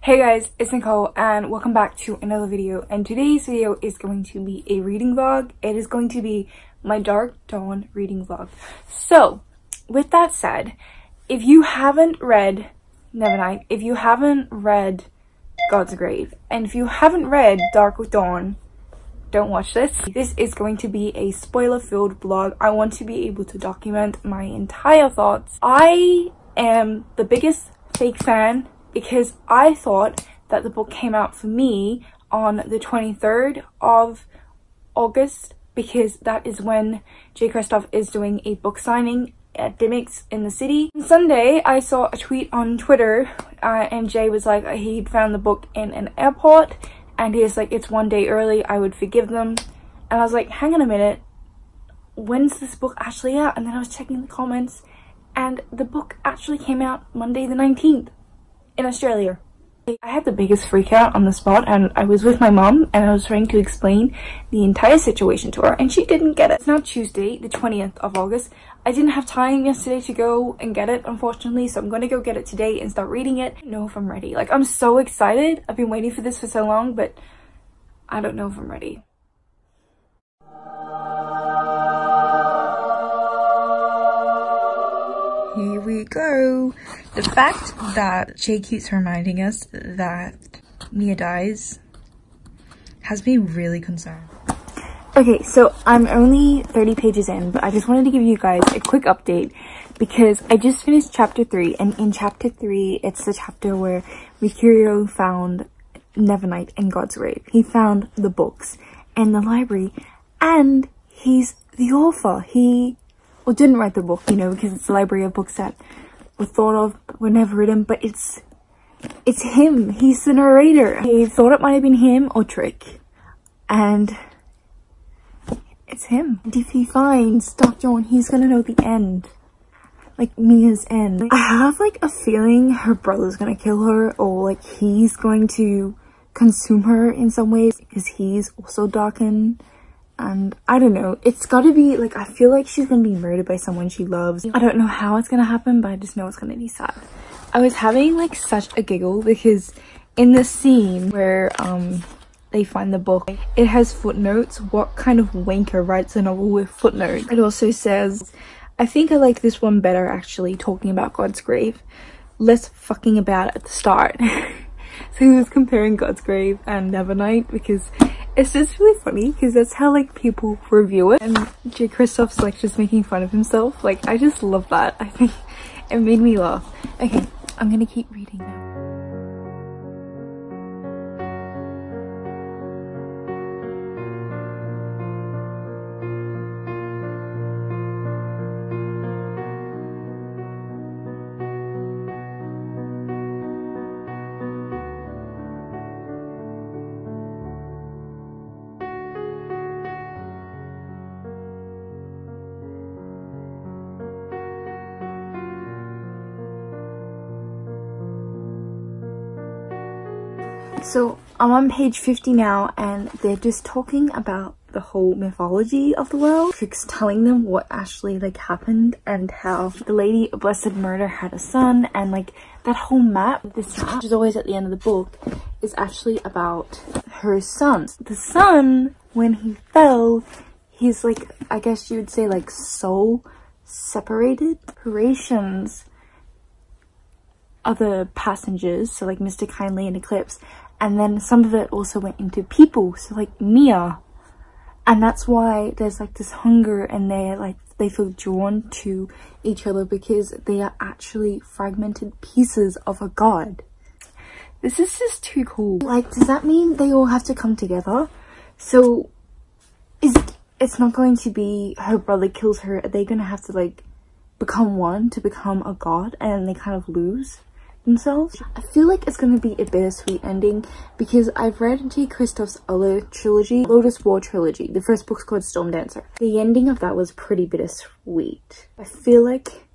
Hey guys, it's Nicole and welcome back to another video, and today's video is going to be a reading vlog. It is going to be my Darkdawn reading vlog. So with that said, if you haven't read Nevernight, if you haven't read God's Grave, and if you haven't read Darkdawn, don't watch this. This is going to be a spoiler-filled vlog. I want to be able to document my entire thoughts. I am the biggest fake fan because I thought that the book came out for me on the 23rd of August, because that is when Jay Kristoff is doing a book signing at Dimmicks in the city. On Sunday, I saw a tweet on Twitter and Jay was like, he'd found the book in an airport and he was like, it's one day early, I would forgive them. And I was like, hang on a minute, when's this book actually out? And then I was checking the comments and the book actually came out Monday the 19th. In Australia. I had the biggest freak out on the spot, and I was with my mom and I was trying to explain the entire situation to her and she didn't get it. It's now Tuesday the 20th of August. I didn't have time yesterday to go and get it, unfortunately, so I'm gonna go get it today and start reading it. I don't know if I'm ready. Like, I'm so excited. I've been waiting for this for so long, but I don't know if I'm ready. Here we go. The fact that Jay keeps reminding us that Mia dies has me really concerned. Okay, so I'm only 30 pages in, but I just wanted to give you guys a quick update because I just finished chapter 3, and in chapter 3, it's the chapter where Mercurio found Nevernight and God's Grave. He found the books and the library, and he's the author. Well, didn't write the book, you know, because it's a library of books that were thought of but were never written, but it's him. He's the narrator. I thought it might have been him or Trick, and it's him. And if he finds Darkdawn, he's gonna know the end, like Mia's end. I have like a feeling her brother's gonna kill her, or like he's going to consume her in some ways because he's also darkened. And I don't know, it's gotta be like, I feel like she's gonna be murdered by someone she loves. I don't know how it's gonna happen, but I just know it's gonna be sad. I was having like such a giggle because in the scene where they find the book, it has footnotes. What kind of wanker writes a novel with footnotes? It also says, I think I like this one better actually, talking about God's Grave, less fucking about at the start. So he was comparing God's Grave and Nevernight because it's just really funny, because that's how like people review it, and Jay Kristoff's like just making fun of himself. Like, I just love that. I think it made me laugh. Okay, I'm gonna keep reading now. So I'm on page 50 now, and they're just talking about the whole mythology of the world. Trick's telling them what actually like happened and how the Lady of Blessed Murder had a son, and like that whole map, this map, which is always at the end of the book, is actually about her son. The son, when he fell, he's like, I guess you would say like soul separated. Operations other passengers, so like Mr. Kindly and Eclipse, and then some of it also went into people, so like Mia, and that's why there's like this hunger, and they feel drawn to each other because they are actually fragmented pieces of a god. This is just too cool. Like, does that mean they all have to come together? So it's not going to be her brother kills her, are they gonna have to like become one to become a god, and they kind of lose themselves? I feel like it's gonna be a bittersweet ending because I've read Jay Kristoff's other trilogy, Lotus War trilogy. The first book's called Storm Dancer. The ending of that was pretty bittersweet. I feel like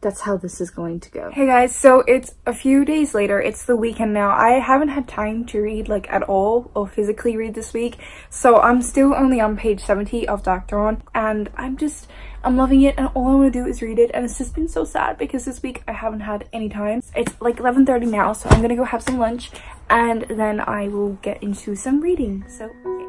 that's how this is going to go. Hey guys, so it's a few days later. It's the weekend now. I haven't had time to read like at all or physically read this week, so I'm still only on page 70 of Darkdawn, and I'm just I'm loving it, and all I want to do is read it. And it's just been so sad because this week I haven't had any time. It's like 11:30 now, so I'm gonna go have some lunch and then I will get into some reading. So okay.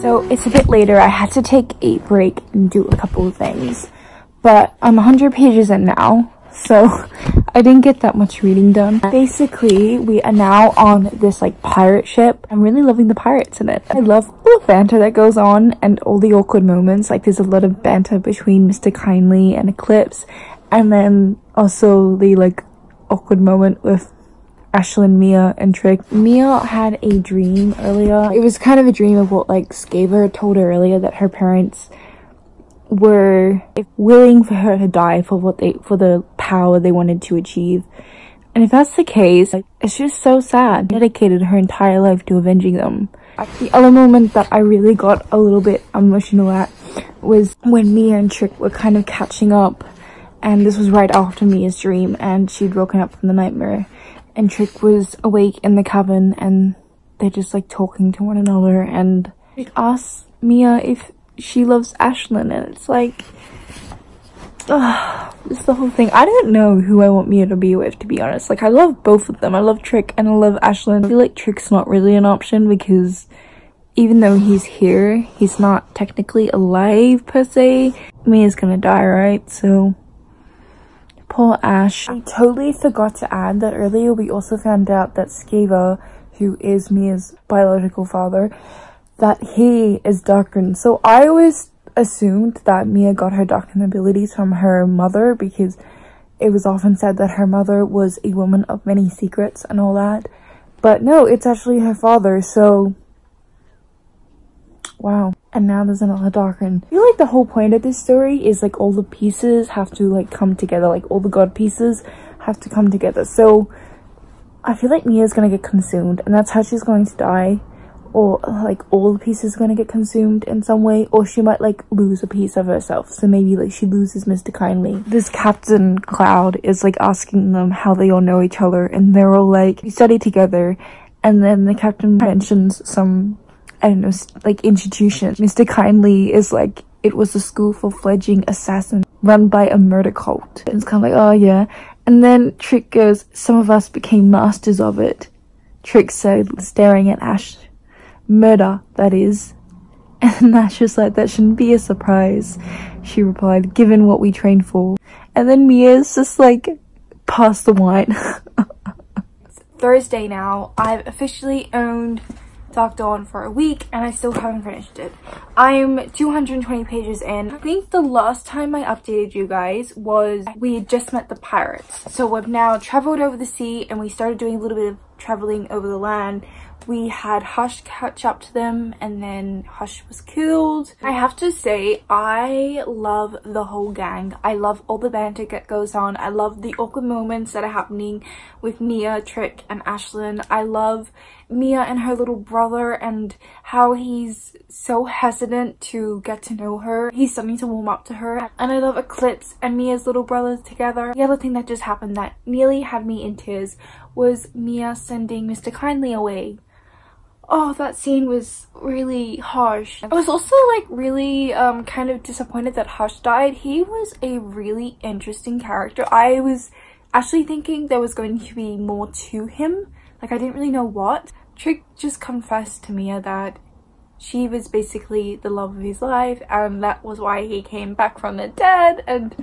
So it's a bit later. I had to take a break and do a couple of things, but I'm 100 pages in now, so I didn't get that much reading done. Basically, we are now on this like pirate ship. I'm really loving the pirates in it. I love all the banter that goes on and all the awkward moments. Like there's a lot of banter between Mr. Kindly and Eclipse, and then also the like awkward moment with Ashlyn, Mia, and Trick. Mia had a dream earlier. It was kind of a dream of what like Skaver told her earlier, that her parents were willing for her to die for the power they wanted to achieve. And if that's the case, like, it's just so sad. Dedicated her entire life to avenging them. The other moment that I really got a little bit emotional at was when Mia and Trick were kind of catching up, and this was right after Mia's dream and she'd woken up from the nightmare. And Trick was awake in the cabin and they're just like talking to one another, and Trick asks Mia if she loves Ashlyn, and it's like, it's the whole thing. I don't know who I want Mia to be with, to be honest. Like I love both of them. I love Trick and I love Ashlyn. I feel like Trick's not really an option because even though he's here, he's not technically alive per se. Mia's gonna die, right? So poor Ash. I totally forgot to add that earlier we also found out that Skaver, who is Mia's biological father, that he is Darkdawn. So I always assumed that Mia got her Darkdawn abilities from her mother, because it was often said that her mother was a woman of many secrets and all that. But no, it's actually her father, so wow. And now there's another Darkdawn. I feel like the whole point of this story is like all the pieces have to like come together, like all the god pieces have to come together. So I feel like Mia's gonna get consumed, and that's how she's going to die. Or like all the pieces are gonna get consumed in some way, or she might like lose a piece of herself. So maybe like she loses Mr. Kindly. This Captain Cloud is like asking them how they all know each other, and they're all like, we study together. And then the captain mentions some, I don't know, like institution. Mr. Kindly is like, it was a school for fledgling assassins run by a murder cult. And it's kind of like, oh yeah. And then Trick goes, some of us became masters of it. Trick said, staring at Ash. Murder, that is. And Ash was like, that shouldn't be a surprise. She replied, given what we trained for. And then Mia's just like, pass the wine. It's Thursday now. I've officially owned Darkdawn for a week and I still haven't finished it. I'm 220 pages in. I think the last time I updated you guys was we had just met the pirates. So we've now traveled over the sea and we started doing a little bit of traveling over the land. We had Hush catch up to them, and then Hush was killed. I have to say, I love the whole gang. I love all the banter that goes on. I love the awkward moments that are happening with Mia, Trick, and Ashlyn. I love Mia and her little brother and how he's so hesitant to get to know her. He's starting to warm up to her. And I love Eclipse and Mia's little brother together. The other thing that just happened that nearly had me in tears was Mia sending Mr. Kindly away. Oh, that scene was really harsh. I was also like really kind of disappointed that Hush died. He was a really interesting character. I was actually thinking there was going to be more to him. Like I didn't really know what. Trick just confessed to Mia that she was basically the love of his life and that was why he came back from the dead, and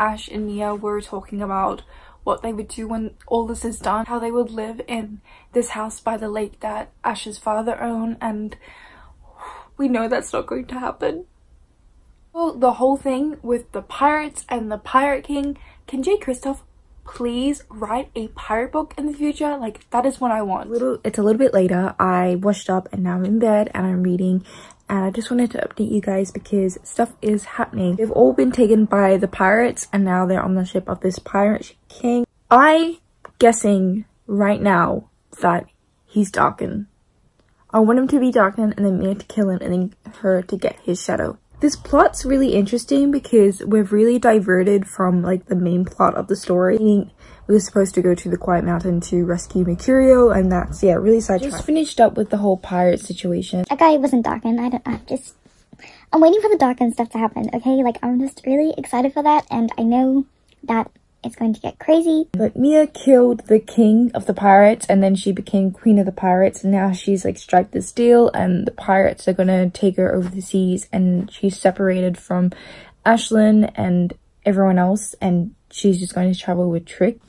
Ash and Mia were talking about what they would do when all this is done, how they would live in this house by the lake that Ash's father owned, and we know that's not going to happen. Well, the whole thing with the pirates and the Pirate King, can J. Kristoff please write a pirate book in the future? Like, that is what I want. It's a little bit later. I washed up and now I'm in bed and I'm reading, and I just wanted to update you guys because stuff is happening. They've all been taken by the pirates and now they're on the ship of this pirate king. I'm guessing right now that he's Darken. I want him to be Darken and then Mia to kill him and then her to get his shadow. This plot's really interesting because we've really diverted from like the main plot of the story. We were supposed to go to the Quiet Mountain to rescue Mercurial, and that's, yeah, really sidetracked. Just finished up with the whole pirate situation. That guy wasn't Darken. I'm waiting for the Darken stuff to happen, okay? Like, I'm just really excited for that, and I know that it's going to get crazy. But Mia killed the king of the pirates and then she became queen of the pirates, and now she's like strike this deal and the pirates are gonna take her over the seas, and she's separated from Ashlyn and everyone else and she's just going to travel with Trick.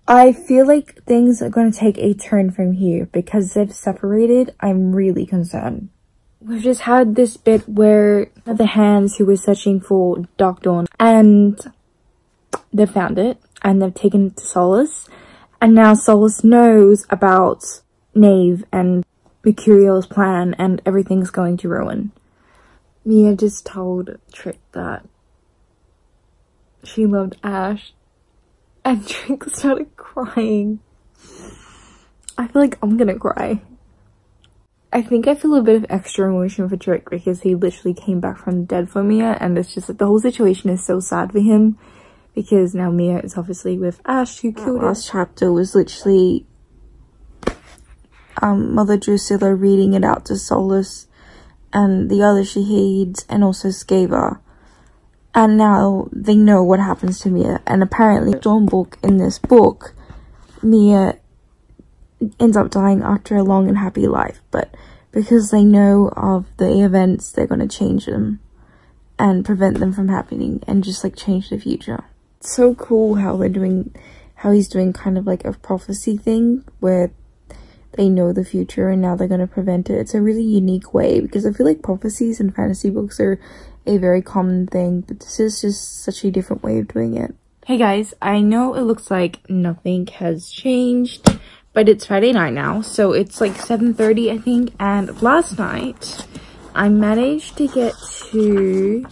I feel like things are going to take a turn from here because they've separated. I'm really concerned. We've just had this bit where the hands who were searching for Darkdawn, and they've found it and they've taken it to Solus, and now Solus knows about Knave and Mercurial's plan and everything's going to ruin. Mia just told Trick that she loved Ash and Trick started crying. I feel like I'm gonna cry. I think I feel a bit of extra emotion for Trick because he literally came back from the dead for Mia, and it's just like the whole situation is so sad for him because now Mia is obviously with Ash, who killed her. Last chapter was literally Mother Drusilla reading it out to Solus and the other Shaheeds and also Skaver, and now they know what happens to Mia. And apparently Dawn book, in this book, Mia ends up dying after a long and happy life, but because they know of the events, they're going to change them and prevent them from happening and just like change the future. It's so cool how he's doing kind of like a prophecy thing where they know the future and now they're going to prevent it. It's a really unique way because I feel like prophecies in fantasy books are a very common thing, but this is just such a different way of doing it. Hey guys, I know it looks like nothing has changed, but it's Friday night now, so it's like 7:30 I think, and last night I managed to get to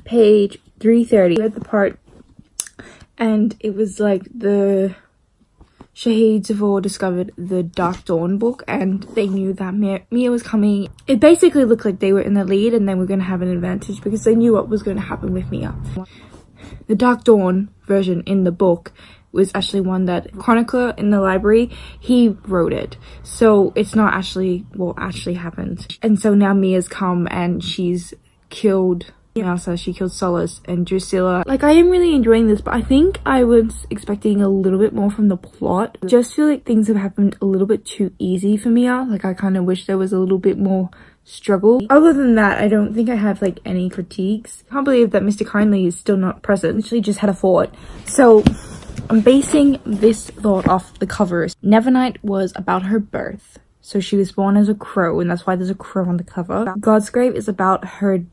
page 330. I read the part and it was like the Shaheeds have all discovered the Darkdawn book and they knew that Mia was coming. It basically looked like they were in the lead and they were going to have an advantage because they knew what was going to happen with Mia. The Darkdawn version in the book was actually one that chronicler in the library, he wrote it, so it's not actually what actually happened. And so now Mia's come and she's killed, so she killed Solus and Drusilla. Like, I am really enjoying this, but I think I was expecting a little bit more from the plot. I just feel like things have happened a little bit too easy for Mia. Like, I kind of wish there was a little bit more struggle. Other than that, I don't think I have like any critiques. I can't believe that Mr. Kindly is still not present. Literally just had a thought. So I'm basing this thought off the covers. Nevernight was about her birth. So she was born as a crow, and that's why there's a crow on the cover. Godsgrave is about her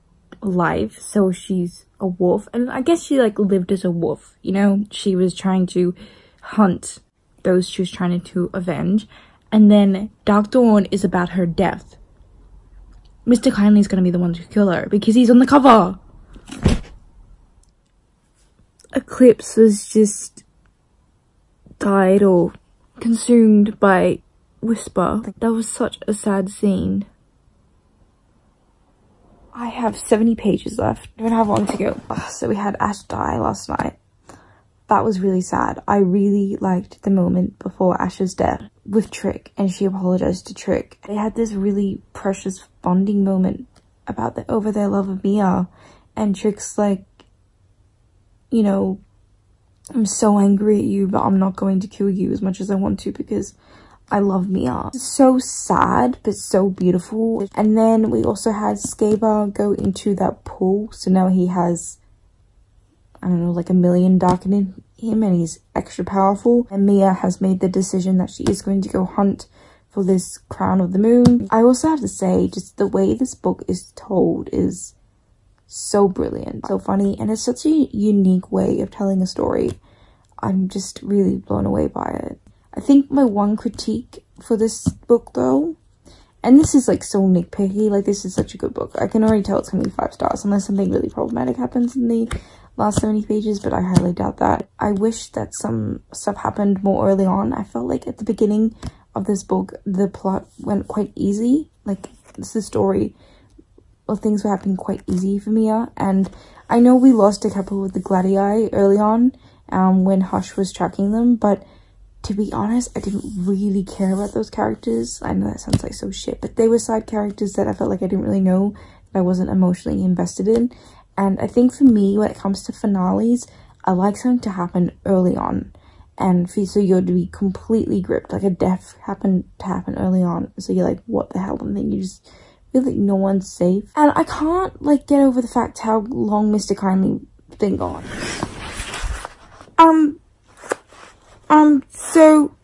life. So she's a wolf, and I guess she like lived as a wolf, you know? She was trying to hunt those she was trying to avenge. And then Darkdawn is about her death. Mr. Kindly is going to be the one to kill her because he's on the cover. Eclipse was just died or consumed by Whisper. That was such a sad scene. I have 70 pages left. I don't have long to go. So we had Ash die last night. That was really sad. I really liked the moment before Ash's death with Trick, and she apologized to Trick. They had this really precious bonding moment about over their love of Mia, and Trick's like, you know, I'm so angry at you, but I'm not going to kill you as much as I want to because I love Mia. So sad, but so beautiful. And then we also had Skaver go into that pool, so now he has I don't know, like a million darker than him, and he's extra powerful. And Mia has made the decision that she is going to go hunt for this crown of the moon. I also have to say, just the way this book is told is so brilliant, so funny, and it's such a unique way of telling a story. I'm just really blown away by it. I think my one critique for this book though, and this is like so nitpicky, like this is such a good book. I can already tell it's gonna be 5 stars unless something really problematic happens in the last 70 pages, but I highly doubt that. I wish that some stuff happened more early on. I felt like at the beginning of this book, the plot went quite easy. Like, it's the story of things were happening quite easy for Mia. And I know we lost a couple with the Gladii early on, when Hush was tracking them, but to be honest, I didn't really care about those characters. I know that sounds like so shit, but they were side characters that I felt like I didn't really know, that I wasn't emotionally invested in. And I think for me, when it comes to finales, I like something to happen early on, and so you're to be completely gripped, like a death happened to happen early on, so you're like, what the hell, and then you just feel like no one's safe. And I can't like get over the fact how long Mr. Kindly's been gone. So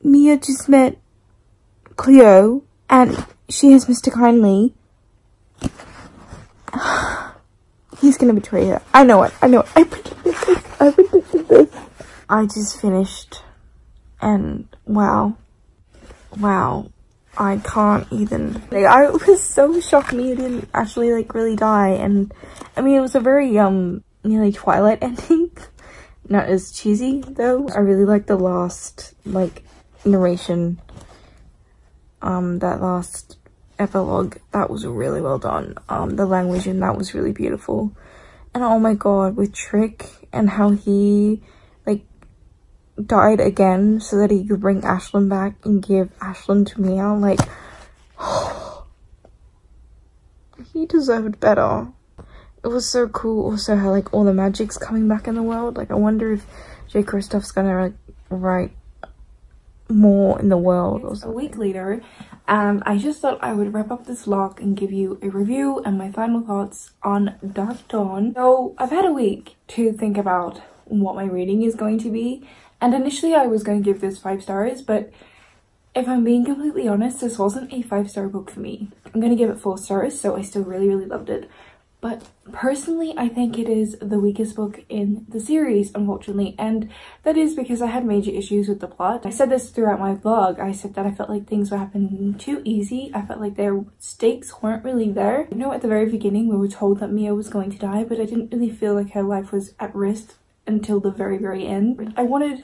Mia just met Cleo, and she has Mr. Kindly. He's gonna betray her. I know it. I predicted this. I just finished, and wow, I can't even. Like, I was so shocked Mia didn't actually like really die, and I mean it was a very nearly Twilight ending. Not as cheesy though. I really like the last like narration, that last epilogue. That was really well done. The language in that was really beautiful. And oh my god, with Trick and how he like died again so that he could bring Ashlyn back and give Ashlyn to Mia, like he deserved better. It was so cool also how like all the magic's coming back in the world. Like I wonder if J. Kristoff's gonna like write more in the world or something. A week later, and I just thought I would wrap up this vlog and give you a review and my final thoughts on Darkdawn. So I've had a week to think about what my rating is going to be, and initially I was going to give this 5 stars, but if I'm being completely honest, this wasn't a 5-star book for me. I'm gonna give it 4 stars, so I still really loved it. But personally, I think it is the weakest book in the series, unfortunately, and that is because I had major issues with the plot. I said this throughout my vlog. I said that I felt like things were happening too easy. I felt like their stakes weren't really there. You know, at the very beginning, we were told that Mia was going to die, but I didn't really feel like her life was at risk until the very end. I wanted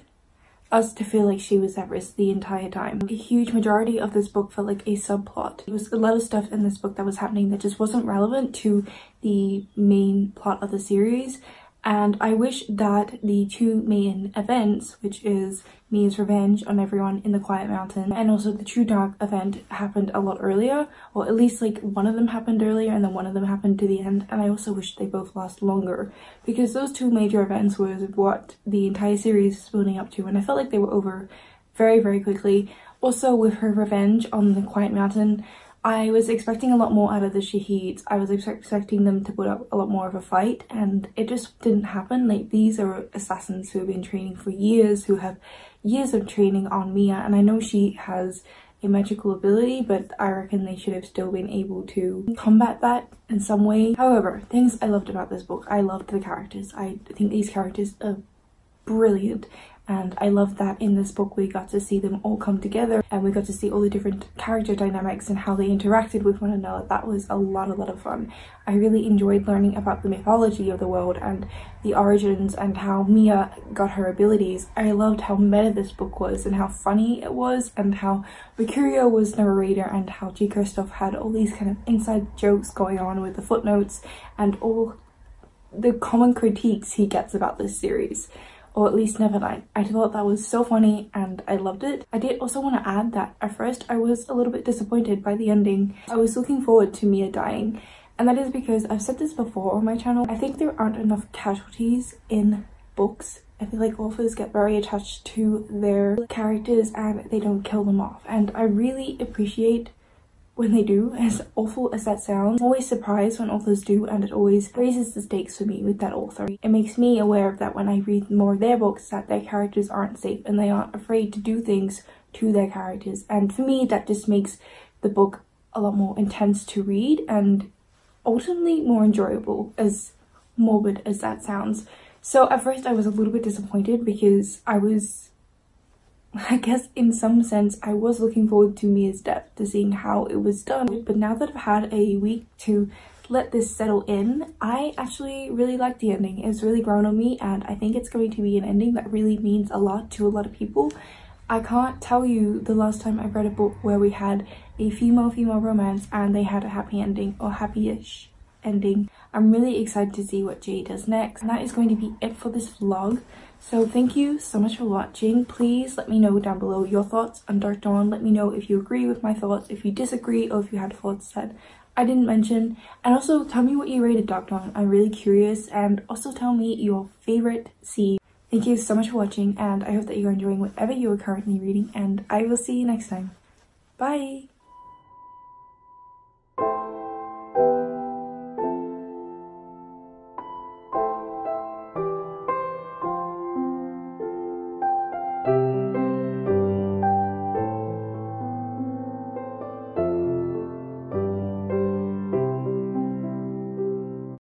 us to feel like she was at risk the entire time. A huge majority of this book felt like a subplot. There was a lot of stuff in this book that was happening that just wasn't relevant to the main plot of the series, and I wish that the 2 main events, which is Mia's revenge on everyone in the Quiet Mountain and also the True Dark event, happened a lot earlier, or at least like one of them happened earlier and then one of them happened to the end. And I also wish they both last longer, because those 2 major events was what the entire series was building up to, and I felt like they were over very quickly. Also, with her revenge on the Quiet Mountain, I was expecting a lot more out of the Shaheeds. I was expecting them to put up a lot more of a fight, and it just didn't happen. Like, these are assassins who have been training for years, who have years of training on Mia, and I know she has a magical ability, but I reckon they should have still been able to combat that in some way. However, things I loved about this book, I loved the characters. I think these characters are brilliant, and I love that in this book we got to see them all come together and we got to see all the different character dynamics and how they interacted with one another. That was a lot of fun. I really enjoyed learning about the mythology of the world and the origins and how Mia got her abilities. I loved how meta this book was and how funny it was, and how Mercurio was narrator, and how J. Kristoff had all these kind of inside jokes going on with the footnotes and all the common critiques he gets about this series. Or at least Nevernight. I thought that was so funny and I loved it. I did also want to add that at first I was a little bit disappointed by the ending. I was looking forward to Mia dying, and that is because I've said this before on my channel. I think there aren't enough casualties in books. I feel like authors get very attached to their characters and they don't kill them off. And I really appreciate when they do, as awful as that sounds. I'm always surprised when authors do, and it always raises the stakes for me with that author. It makes me aware of that when I read more of their books, that their characters aren't safe and they aren't afraid to do things to their characters. And for me, that just makes the book a lot more intense to read and ultimately more enjoyable, as morbid as that sounds. So at first I was a little bit disappointed because I guess in some sense I was looking forward to Mia's death, to seeing how it was done. But now that I've had a week to let this settle in, I actually really like the ending. It's really grown on me, and I think it's going to be an ending that really means a lot to a lot of people. I can't tell you the last time I've read a book where we had a female-female romance and they had a happy ending, or happy-ish ending. I'm really excited to see what Jay does next. And that is going to be it for this vlog. So thank you so much for watching. Please let me know down below your thoughts on Darkdawn. Let me know if you agree with my thoughts, if you disagree, or if you had thoughts that I didn't mention. And also tell me what you rated Darkdawn. I'm really curious. And also tell me your favorite scene. Thank you so much for watching, and I hope that you're enjoying whatever you are currently reading, and I will see you next time. Bye!